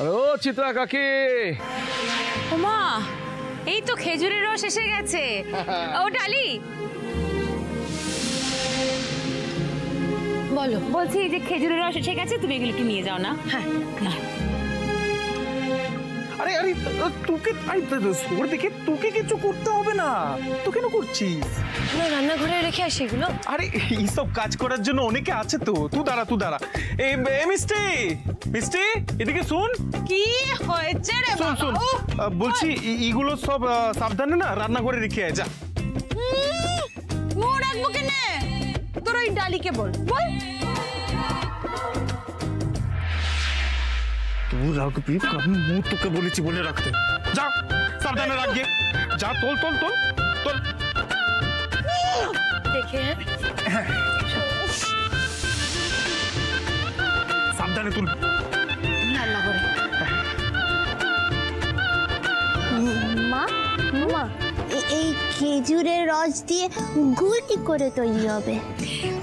ও চিত্রা কাকি, ওমা এই তো খেজুরের রস এসে গেছে। ও ডালি, বলো। বলছি যে খেজুরের রস এসে গেছে, তুমি এগুলো একটু নিয়ে যাও না। হ্যাঁ। আরে আরে তোকে সোর দেখে তোকে কিছু করতে হবে না, তো কেন করছিস? রান্নাঘরে রেখে আসি এগুলো। আরে এইসব কাজ করার জন্য অনেকে আছে তো। তুই দাঁড়া। এই মিষ্টি মিষ্টি এদিকে শুন। কি হয়েছে রে শুন বাবা? শুন, বলছি এইগুলো সব সাবধানে না রান্নাঘরে রেখে আয় যা। ও রাখবো কেনে? তোর ওই ডালিকে বল। তুই রাখবি, আমি মুখ তোকে বলেছি বলে রাখতে। যা সাবধানে রাখবে, যা। তোল দেখে সাবধানে তুল। রান্নাঘরে। মা মা এই খেজুরের রস দিয়ে গুড় কি করে তৈরি হবে?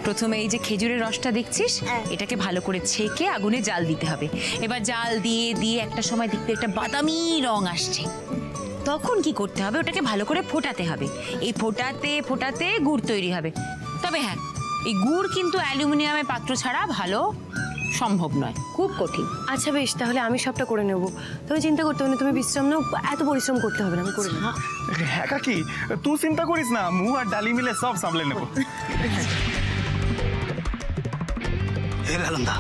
প্রথমে এই যে খেজুরের রসটা দেখছিস, এটাকে ভালো করে ছেঁকে আগুনে জাল দিতে হবে। এবার জাল দিয়ে দিয়ে একটা সময় দেখতে একটা বাদামি রং আসছে, তখন কি করতে হবে, ওটাকে ভালো করে ফোটাতে হবে। এই ফোটাতে ফোটাতে গুড় তৈরি হবে। তবে হ্যাঁ, এই গুড় কিন্তু অ্যালুমিনিয়ামের পাত্র ছাড়া ভালো সম্ভব নয়, খুব কঠিন। আচ্ছা বেশ, তাহলে আমি সবটা করে নেবো। তুমি চিন্তা করতে হবে না, তুমি বিশ্রাম নাও, এত পরিশ্রম করতে হবে না, আমি করে নেবো। হ্যাঁ কাকি, তুই চিন্তা করিস না, মু আর ডালি মিলে সব সামলে নেবো। লালন্দা,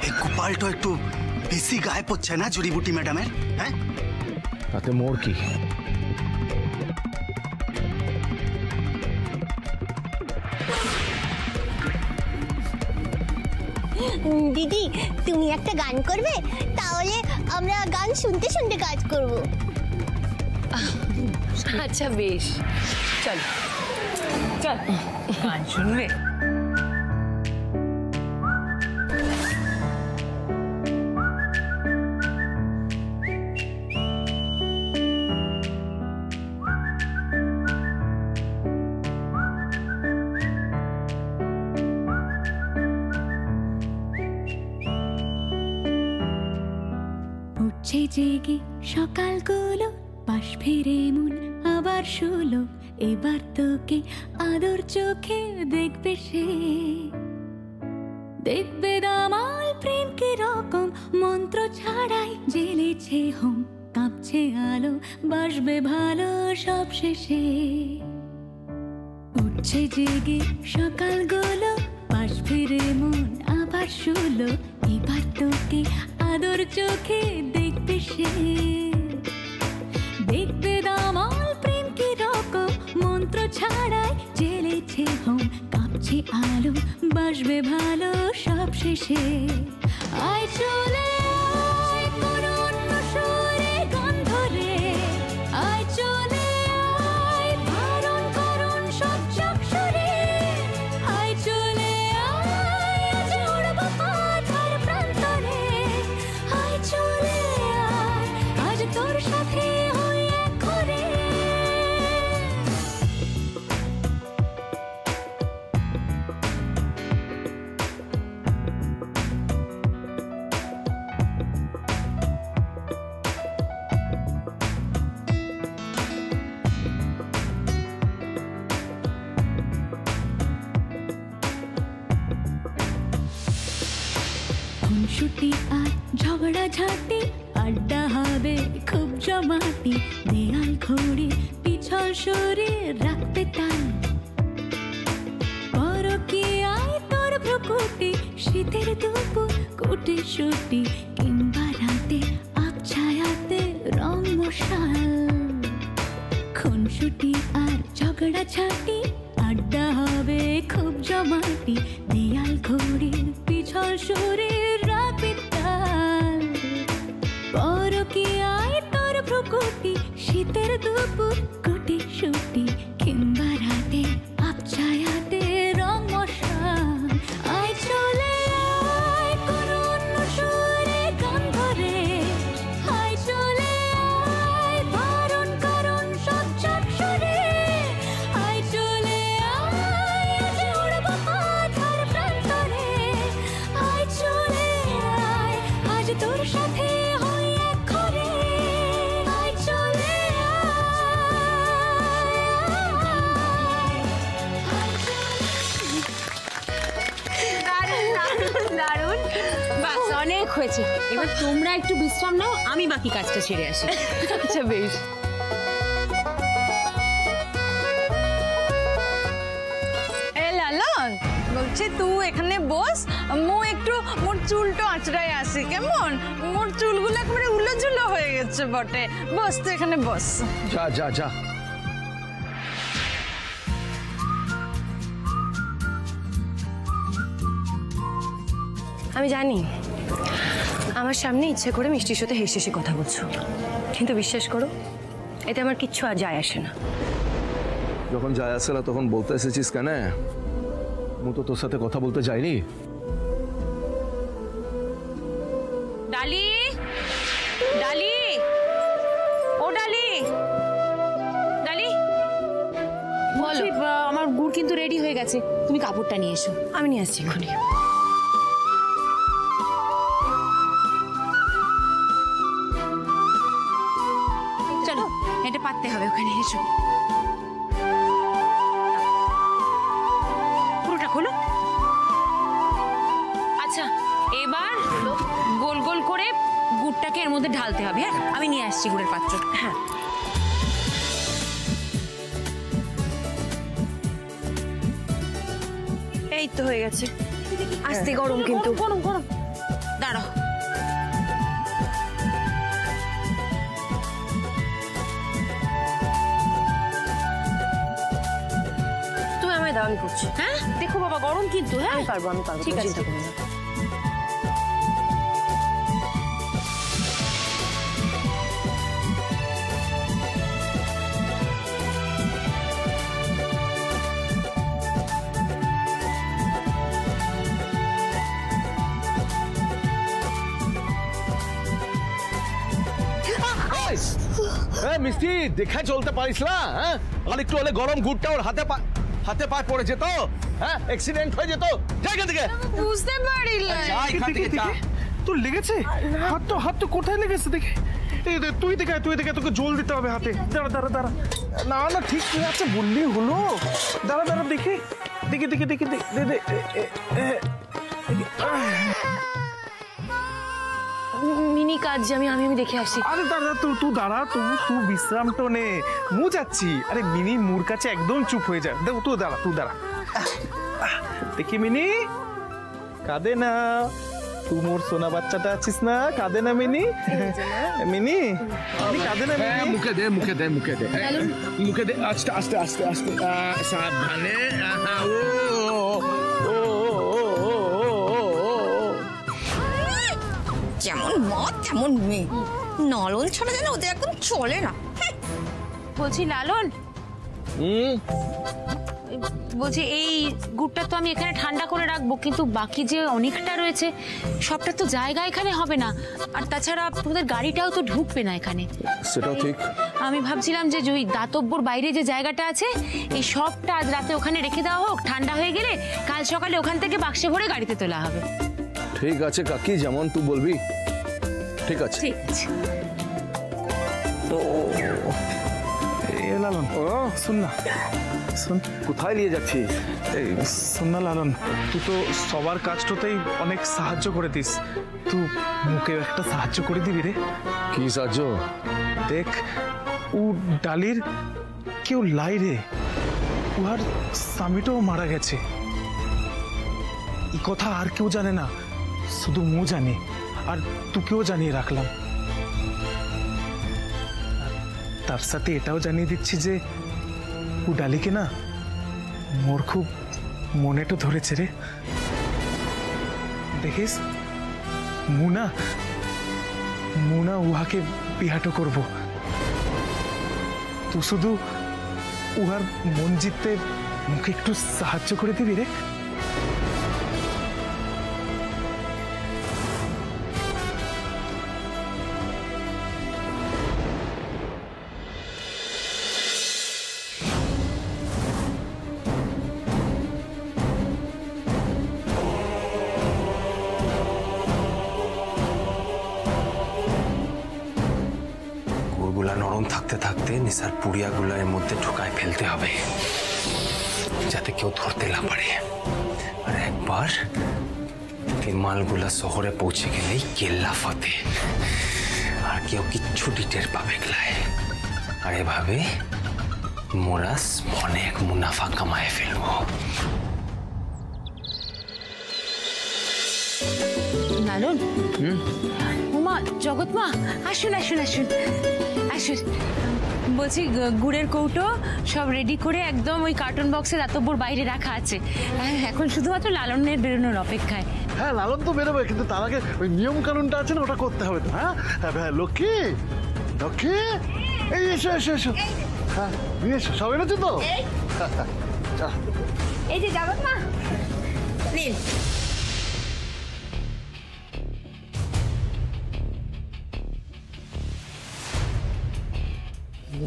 এই গোপালটা একটু বেশি গায়ে পড়ছে না জড়িবুটি ম্যাডামের? হ্যাঁ, তাতে মোর কি? দিদি তুমি একটা গান করবে, তাহলে আমরা গান শুনতে শুনতে কাজ করব। আচ্ছা বেশ, চল চল গান শুনবে। উঠছে জেগে সকালগুলো, পাশ ফিরে মন আবার শুলো, এবার তোকে আদর চোখে দেখবে সে, দেখবে দামাল প্রেম কি রকম, মন্ত্র ছাড়াই জ্বেলেছে হোম, কাঁপছে আলো, বাসবে ভালো সব শেষে। উঠছে জেগে সকালগুলো, পাশ ফিরে মন আবার শুলো, এবার তোকে আদর চোখে দেখবে সে, দেখবে দামাল প্রেম কি রকম, মন্ত্র ছাড়াই জ্বেলেছে হোম, কাঁপছে আলো, বাসবে ভালো সব শেষে। আয় চলে আয় কোনো অন্য সুরে গান ধরে, আয় চলে আয় ধারণ করুন সব চক্ষুরে, আয় চলে আয় আজ উড়বো পাথার প্রান্তরে, আয় চলে আয় আজ তোর সাথে হই এক করে। খুনসুটি আর ঝগড়াঝাটি, আড্ডা হবে খুব জমাটি, দেয়াল ঘড়ি পিছল সরে রাখতে তাল, পরকীয়ায় তোর ভ্রুকুটি, শীতের দুপুর কুটি শুটি, কিংবা রাতে আবছায়াতে রং মশাল। খুনসুটি আর ঝগড়াঝাটি, আড্ডা হবে খুব জমাটি, দেয়াল ঘড়ির পিছল সরে রাখবে তাল, পরকীয়ায় তোর ভ্রুকুটি, শীতের দুপুর কুটি শুটি, কিংবা রাতে আবছায়াতে রং মশাল। আয় চলে আয় কোনো অন্য সুরে গান ধরে, আয় চলে আয় ধারণ করুন সব চক্ষুরে, আয় চলে আয় আজ উড়বো পাথার প্রান্তরে, আয় চলে আয় আজ তোর সাথে হয়েছে, এবার তোমরা একটু বিশ্রাম নাও, আমি বাকি কাজটা সেরে আসি। আচ্ছা বেশ। এ লালন বলছি তুই এখানে বস, মু একটু মোর চুলটা আঁচড়াই আসি কেমন, মোর চুলগুলো একেবারে উলোঝুলো হয়ে গেছে বটে, বস তুই এখানে বস। যা যা যা। আমি জানি আমার সামনে ইচ্ছে করে মিষ্টির সাথে হেসে হেসে কথা বলছো, কিন্তু বিশ্বাস করো এতে আমার কিচ্ছু আর যায় আসে না। যখন যায় আসে না তখন বলতে এসেছিস কেন? মু তো তোর সাথে কথা বলতে যাইনি। ডালি, ডালি, ও ডালি, ডালি, বলো। আমার গুড় কিন্তু রেডি হয়ে গেছে, তুমি কাপড়টা নিয়ে এসো। আমি নিয়ে আসছি এক্ষুনি। চলো, এটা পাততে হবে, ওখানে এসো। পুরোটা খোলো। আচ্ছা, এবার গোল গোল করে গুড়টাকে এর মধ্যে ঢালতে হবে। হ্যাঁ, আমি নিয়ে আসছি গুড়ের পাত্র। হ্যাঁ, এই তো হয়ে গেছে। আস্তে গরম কিন্তু। গরম গরম, দাঁড়াও। তুমি আমায় দাও, আমি করছি। হ্যাঁ, দেখো বাবা, গরম কিন্তু। হ্যাঁ, আমি পারবো, ঠিক আছে। চিন্তা করো না। মিষ্টি দেখা চলতে পারিস না? হ্যাঁ, আর একটু হলে গরম গুড়টা ওর হাতে পায়ে পড়ে যেত। হ্যাঁ, অ্যাক্সিডেন্ট হয়ে যেত। জায়গা থেকে বুঝতে পারিলে তোর লেগেছে? হাত তো কোথায় লেগেছে দেখে? তুই দেখে তোকে জল দিতে হবে হাতে। দাঁড়া। না ঠিক আছে বললেই হলো। দাঁড়া দেখি। মিনি কাজ যে আমি দেখে আসি। আরে দাঁড়া, তুই দাঁড়া, তুই বিশ্রাম তো নে। মু যাচ্ছি। আরে মিনি মুর কাছে একদম চুপ হয়ে যা। তুই দাঁড়া। দেখি মিনি, কাঁদে না। তুই মোর সোনা বাচ্চাটা আছিস না, কাঁদে না মিনি। মিনি কাঁদে না। মুখে দে আস্তে সাবধানে। যেমন মত তেমন মেয়ে, নলন ছাড়া যেন ওদের একদম চলে না। বলছি লালন, বলছি এই গুড়টা তো আমি এখানে ঠান্ডা করে রাখবো, কিন্তু বাকি যে অনেকটা রয়েছে সবটা তো জায়গা এখানে হবে না, আর তাছাড়া তোদের গাড়িটাও তো ঢুকবে না এখানে। সেটাও ঠিক। আমি ভাবছিলাম যে ওই দাতব্যর বাইরে যে জায়গাটা আছে, এই সবটা আজ রাতে ওখানে রেখে দেওয়া হোক, ঠান্ডা হয়ে গেলে কাল সকালে ওখান থেকে বাক্সে ভরে গাড়িতে তোলা হবে। ঠিক আছে কাকি, যেমন তুই বলবি। ঠিক আছে। ঠিক আছে। লালন, শুন। কোথায় নিয়ে যাচ্ছিস? শোন না লালন, তুই তো সবার কাজটাতেই অনেক সাহায্য করে দিস। তুই মুখে একটা সাহায্য করে দিবি রে। কি সাহায্য? দেখ, ও ডালির কেউ লাই রে, উহার স্বামীটাও মারা গেছে। এই কথা আর কেউ জানে না, শুধু মু জানি, আর তোকেও জানিয়ে রাখলাম। তার সাথে এটাও জানিয়ে দিচ্ছি যে ও ডালিকে না মোর খুব মনেটা ধরেছে রে। দেখিস, মুনা উহাকে বিহাটো করব। তুই শুধু উহার মন জিততে মুখে একটু সাহায্য করে দিবি রে। গুড়গুলা নরম থাকতে থাকতে নিসার পুড়িয়াগুলা এর মধ্যে ঢুকায় ফেলতে হবে, যাতে কেউ ধরতে না পারে। আর একবার এই মালগুলা শহরে পৌঁছে গেলেই কেল্লা ফতে, আর কেউ কিচ্ছু টের পাবে গলায়। আর এভাবে মোরা অনেক মুনাফা কামায় ফেলবো। লালন, উমা, জগৎ মা, আসুন আসুন আসুন আসুন। বলছি গুড়ের কৌটো সব রেডি করে একদম ওই কার্টুন বক্সের এতবর বাইরে রাখা আছে। এখন শুধুমাত্র লালনের বেরোনোর অপেক্ষায়। হ্যাঁ, লালন তো বেরোবে, কিন্তু তার আগে ওই নিয়ম কানুনটা আছে না, ওটা করতে হবে তো। হ্যাঁ হ্যাঁ, লক্ষ্মী লক্ষ্মী, এই এসো এসো এসো। হ্যাঁ, নিয়ে এসো, সব এনেছো তো? এই যে জগৎ মা, নিন।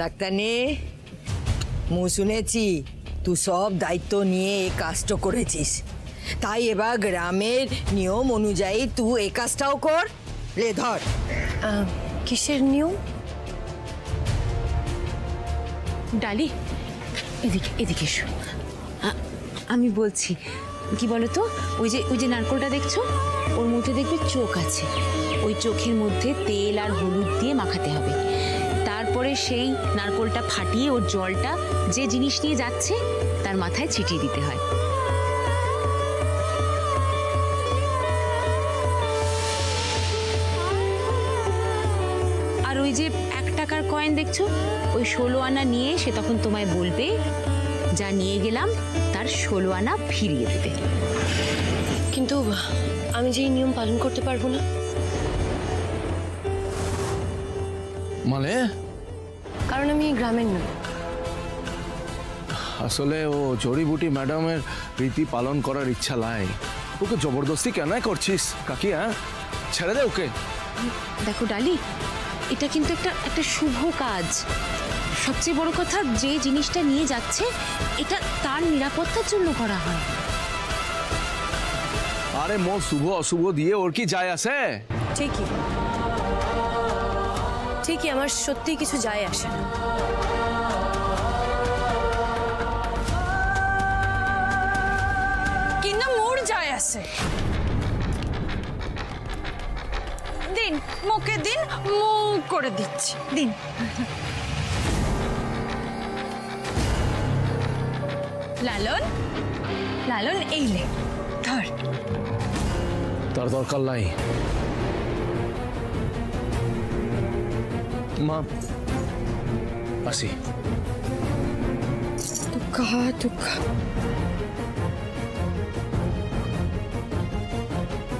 ডাক্তারনি, মু শুনেছি তুই সব দায়িত্ব নিয়ে এই কাজটা করেছিস, তাই এবার গ্রামের নিয়ম অনুযায়ী তুই এই কাজটাও কর। লে ধর। কিসের নিয়ম? ডালি, এদিকে এদিকে এসো। আমি বলছি কি বলতো, ওই যে নারকোলটা দেখছো, ওর মধ্যে দেখবে চোখ আছে। ওই চোখের মধ্যে তেল আর হলুদ দিয়ে মাখাতে হবে। তারপরে সেই নারকোলটা ফাটিয়ে ওর জলটা যে জিনিস নিয়ে যাচ্ছে তার মাথায় ছিটিয়ে দিতে হয়। আর ওই যে 1 টাকার কয়েন দেখছো, ওই 16 আনা নিয়ে সে তখন তোমায় বলবে যা নিয়ে গেলাম তার 16 আনা ফিরিয়ে দেবে। কিন্তু আমি যে এই নিয়ম পালন করতে পারবো না। মানে? কারণ আমি এই গ্রামের নই। আসলে ও জড়িবুটি ম্যাডামের রীতি পালন করার ইচ্ছা লাই, ওকে জবরদস্তি কেন করছিস কাকি? হ্যাঁ, ছেড়ে দে ওকে। দেখো ডালি, এটা কিন্তু একটা শুভ কাজ। সবচেয়ে বড় কথা, যে জিনিসটা নিয়ে যাচ্ছে এটা তার নিরাপত্তার জন্য করা হয়। আরে মোর শুভ অশুভ দিয়ে ওর কি যায় আসে? ঠিকই, আমার সত্যি কিছু যায় আসে না। কিন্তু মোর যায় আসে। দিন, মুখে দিন, মুখ করে দিচ্ছি, দিন। লালন, লালন, এই লে, ধর। তার দরকার নাই মা, আসি।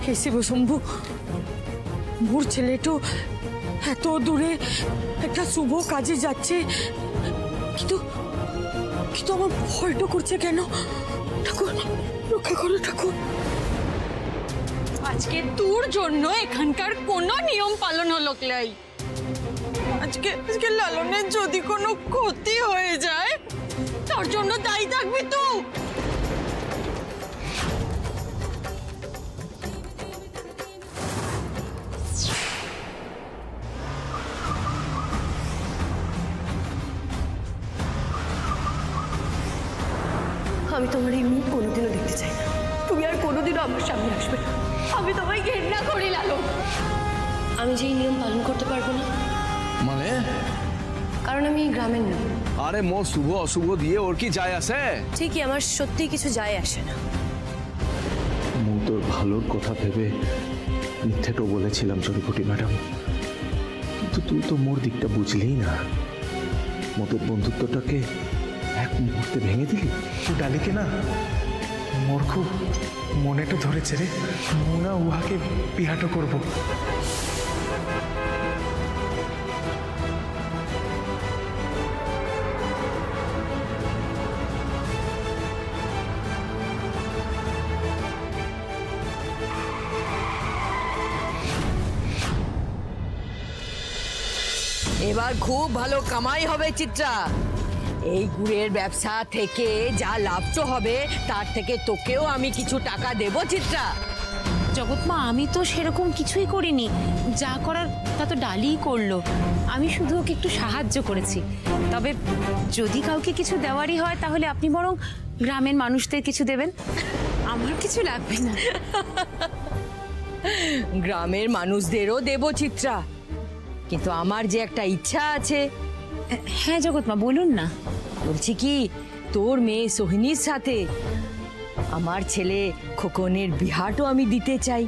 হে শিব শম্ভু, মোর ছেলেটো এত দূরে একটা শুভ কাজে যাচ্ছে, কিন্তু কিন্তু আমার ভয়টা করছে কেন? ঠাকুর রক্ষা করো ঠাকুর। আজকে তোর জন্য এখানকার কোনো নিয়ম পালন হলো ক্লাই। আজকে লালনের যদি কোনো ক্ষতি হয়ে যায় তার জন্য দায়ী থাকবি তুই। আমি তোমার এই মুখ কোনোদিনও দেখতে চাই না। তুমি আর কোনোদিনও আমার সামনে আসবে না। আমি তোমায় ঘৃণা করি লালন। আমি যে এই নিয়ম পালন করতে পারবো না। মানে? কারণ আমি এই গ্রামের নই। আরে মোর শুভ অশুভ দিয়ে ওর কি যায় আসে? ঠিকই, আমার সত্যি কিছু যায় আসে না। মু তোর ভালোর কথা ভেবে মিথ্যেটো বলেছিলাম জড়িবুটি ম্যাডাম, কিন্তু তুই তো মোর দিকটা বুঝলেই না। মোদের বন্ধুত্বটাকে এক মুহূর্তে ভেঙে দিলি। তুই ডালিকে না মোর খুব মনেটা ধরেছে রে। মুনা উহাকে বিহাটো করবো। এবার খুব ভালো কামাই হবে চিত্রা। এই গুড়ের ব্যবসা থেকে যা লাভ হবে তার থেকে তোকেও আমি কিছু টাকা দেব চিত্রা। জগৎমা, আমি তো সেরকম কিছুই করিনি। যা করার তা তো ডালিই করলো। আমি শুধু ওকে একটু সাহায্য করেছি। তবে যদি কাউকে কিছু দেওয়ারই হয় তাহলে আপনি বরং গ্রামের মানুষদের কিছু দেবেন, আমার কিছু লাগবে না। গ্রামের মানুষদেরও দেব চিত্রা, কিন্তু আমার যে একটা ইচ্ছা আছে। হ্যাঁ জগৎমা, বলুন না। বলছি কি, তোর মেয়ে সোহিনীর সাথে আমার ছেলে খোকনের বিহারও আমি দিতে চাই।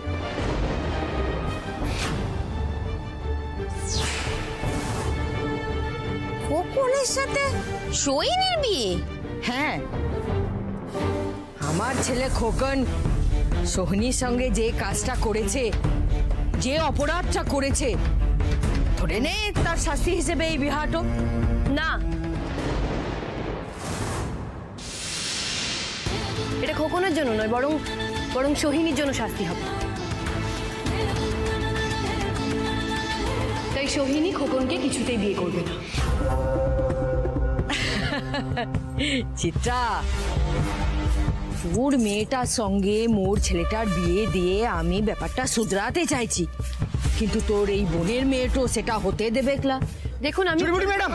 খোকনের সাথে সোহিনীর বিয়ে? হ্যাঁ, আমার ছেলে খোকন সোহিনীর সঙ্গে যে কাজটা করেছে, যে অপরাধটা করেছে, ধরে নে তার শাস্তি হিসেবে এই বিহারও। না, এটা খোকনের জন্য নয়, বরং সোহিনীর জন্য শাস্তি হবে। তাই সোহিনী খোকনকে কিছুতেই বিয়ে করবে না। চিত্রা, তোর মেয়েটার সঙ্গে মোর ছেলেটার বিয়ে দিয়ে আমি ব্যাপারটা শুধরাতে চাইছি, কিন্তু তোর এই বোনের মেয়েটো সেটা হতে দেবে না। দেখুন আমি ম্যাডাম,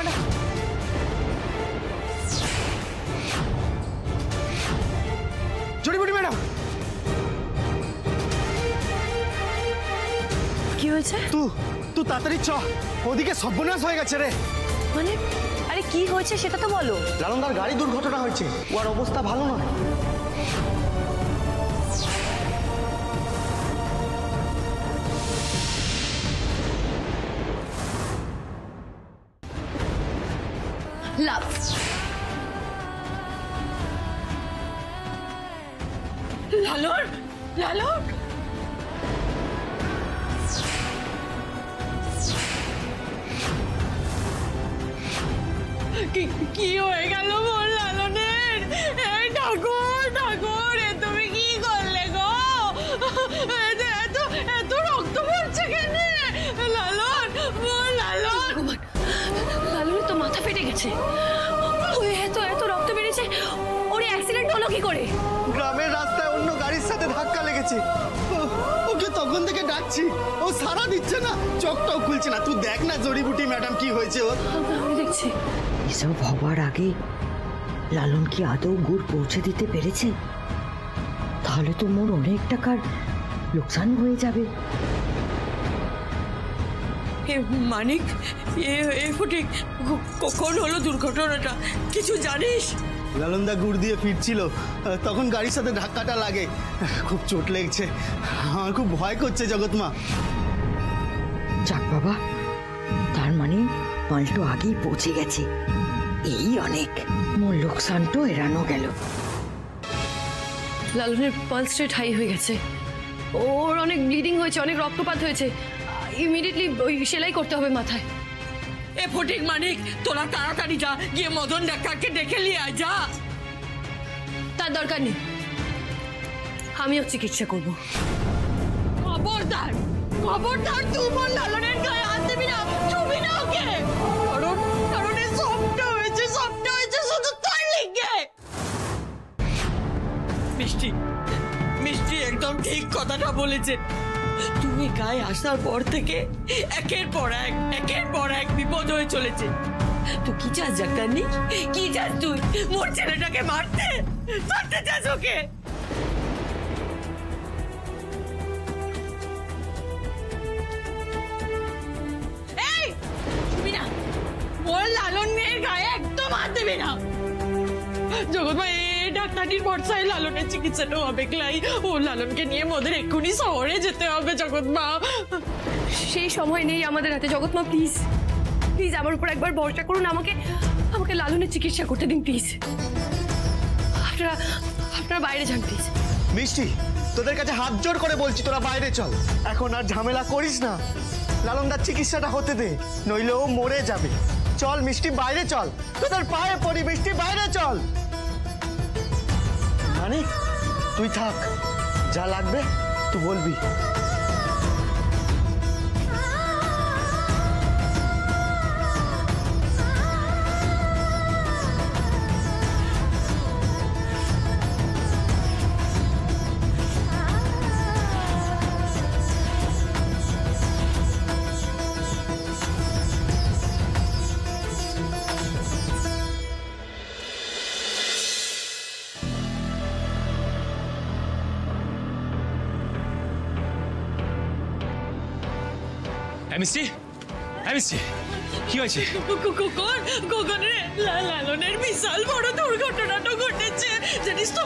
জড়িবুটি ম্যাডাম, কি হয়েছে? তুই তাড়াতাড়ি চ, ওদিকে সর্বনাশ হয়ে গেছে রে। মানে আরে কি হয়েছে সেটা তো বলো। লালনদার গাড়ি দুর্ঘটনা হয়েছে, ওর অবস্থা ভালো নয়। লাভ লালন, লালন, কি হয়ে গেল বল লালনের? এই ঠাকুর ঠাকুর, এ তুমি কি করলে গো? এত রক্ত পড়ছে কেন লালন? বল লালন। লালনের তো মাথা ফেটে গেছে। এত রক্ত বেরিয়েছে, ওর অ্যাক্সিডেন্ট হলো কি করে? গ্রামের রাস্তায় অন্য গাড়ির সাথে ধাক্কা লেগেছে। ওকে তখন থেকে ডাকছি, ও সাড়া দিচ্ছে না, চোখটাও খুলছে না। তুই দেখ না জড়িবুটি ম্যাডাম কি হয়েছে ওর। আমি দেখছি। এসব হবার আগে লালন কি আদৌ গুড় পৌঁছে দিতে পেরেছে? তাহলে তো মোর অনেক টাকার লোকসান হয়ে যাবে। মানিক, ফটিক, কখন হলো দুর্ঘটনাটা কিছু জানিস? লালনদা গুড় দিয়ে ফিরছিল, তখন গাড়ির সাথে ধাক্কাটা লাগে। খুব চোট লেগেছে, আমার খুব ভয় করছে জগৎমা। যাক বাবা, তার মানে পাল্টো আগেই পৌঁছে গেছে, এই অনেক। মোর লোকসানটা এড়ানো গেল। লালনের পালস রেট হাই হয়ে গেছে, ওর অনেক ব্লিডিং হয়েছে, অনেক রক্তপাত হয়েছে। ইমিডিয়েটলি ওই সেলাই করতে হবে মাথায়। এ ফটিক, মানিক, তোরা তাড়াতাড়ি যা, গিয়ে মদন ডাক্তারকে ডেকে নিয়ে আয়, যা। তার দরকার নেই, আমিও চিকিৎসা করব। খবরদার, খবরদার, তুই বল লালনের গায়ে হাত দিবি না, ছুবি না ওকে। কারণ সবটা হয়েছে শুধু তোর লিগে। মিষ্টি একদম ঠিক কথাটা বলেছে। তুমি গায়ে আসার পর থেকে একের পর এক বিপদ হয়ে চলেছে। তুই কি চাস ডাক্তারনি? কি চাস তুই? মোর ছেলেটাকে মারতে চাস ওকে? এই তুমি না, বল লালনের গায়ে একদম হাত দেবে না। জগৎমা, ডাক্তারির ভরসায় লালনের চিকিৎসাটা হবে ক্লাই। ও লালনকে নিয়ে মোদের এক্ষুনি শহরে যেতে হবে জগৎমা। সেই সময় নেই আমাদের হাতে জগৎমা, প্লিজ প্লিজ আমার উপর একবার ভরসা করুন। আমাকে লালনের চিকিৎসা করতে দিন প্লিজ। আপনারা বাইরে যান প্লিজ। মিষ্টি, তোদের কাছে হাত জোর করে বলছি, তোরা বাইরে চল। এখন আর ঝামেলা করিস না, লালনদার চিকিৎসাটা হতে দে, নইলে ও মরে যাবে। চল মিষ্টি, বাইরে চল, তোদের পায়ে পড়ি। মিষ্টি, বাইরে চল। মানে তুই থাক, যা লাগবে তুই বলবি। মিষ্টি মিষ্টি কি হয়েছে? লালনের বিশাল বড় দুর্ঘটনাটা ঘটেছে, জানিস তো?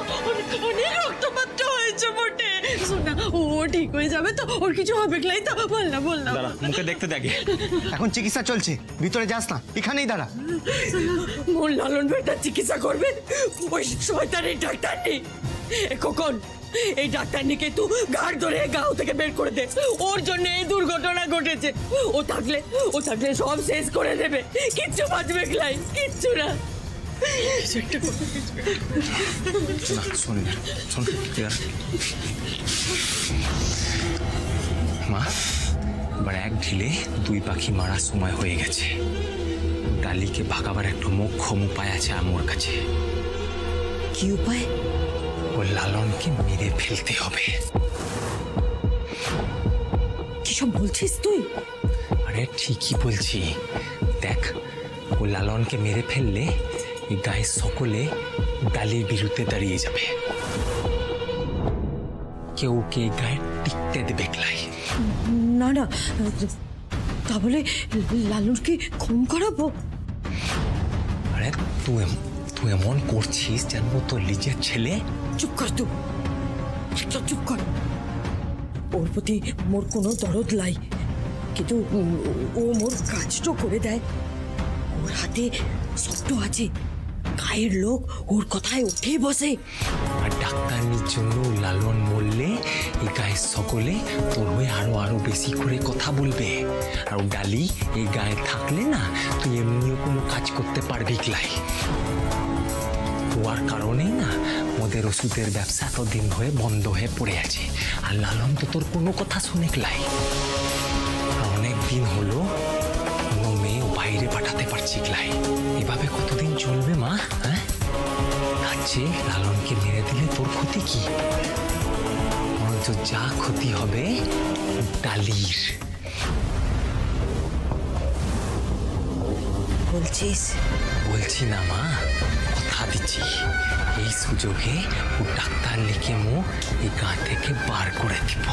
অনেক রক্তপাত হয়েছে বটে। শোনা, ও ঠিক হয়ে যাবে তো? ওর কিছু হবে ক্লাই তো? বল না বল না। দাঁড়া, মুখে দেখতে দেখে। এখন চিকিৎসা চলছে, ভিতরে যাস না, এখানেই দাঁড়া। মোর লালন বেটা চিকিৎসা করবে ওই শয়তানের ডাক্তার নেই। কখন এই ডাক্তারনিকে তুই ঘাড় ধরে গাঁও থেকে বের করে দে। ওর জন্য এই দুর্ঘটনা ঘটেছে। ও থাকলে সব শেষ করে দেবে, কিচ্ছু বাঁচবে ক্লাই, কিচ্ছু না। মা, এবার এক ঢিলে দুই পাখি মারার সময় হয়ে গেছে। ডালিকে ভাগাবার একটা মোক্ষম উপায় আছে আমার কাছে। কি উপায়? ও লালনকে মেরে ফেলতে হবে। কি সব বলছিস তুই? আরে ঠিকই বলছি। দেখ, ও লালনকে মেরে ফেললে এই গায়ের সকলে ডালির বিরুদ্ধে দাঁড়িয়ে যাবে। কেউ কে গায়ে টিকতে দেবে ক্লাই। না না, তাহলে লালনকে খুন করাবো? আরে তুই এমন করছিস যেন তোর নিজের ছেলে। চুপ কর তুই, চুপ কর। ওর প্রতি মোর কোনো দরদ লাই, কিন্তু ও মোর কাজটা করে দেয়। ওর হাতে শক্ত আছে, গায়ের লোক ওর কথায় উঠে বসে। আর ডাক্তারনির জন্য লালন মরলে এই গায়ের সকলে তোর হয়ে আরো বেশি করে কথা বলবে। আর ডালি এই গায়ে থাকলে না, তুই এমনিও কোনো কাজ করতে পারবি ক্লাই। হওয়ার কারণেই না ওদের ওষুধের ব্যবসা এতদিন ধরে বন্ধ হয়ে পড়ে আছে। আর লালন তো তোর কোনো কথা শুনে ক্লাই। অনেক দিন হলো কোনো মেয়ে বাইরে পাঠাতে পারছি ক্লাই। এভাবে কতদিন চলবে মা? হ্যাঁ, আছে লালনকে মেরে দিলে তোর ক্ষতি কি? বরঞ্চ যা ক্ষতি হবে ডালির। বলছিস? বলছি না মা, কথা দিচ্ছি। এই সুযোগে ও ডাক্তার লিখে এই গা থেকে বার করে দিব।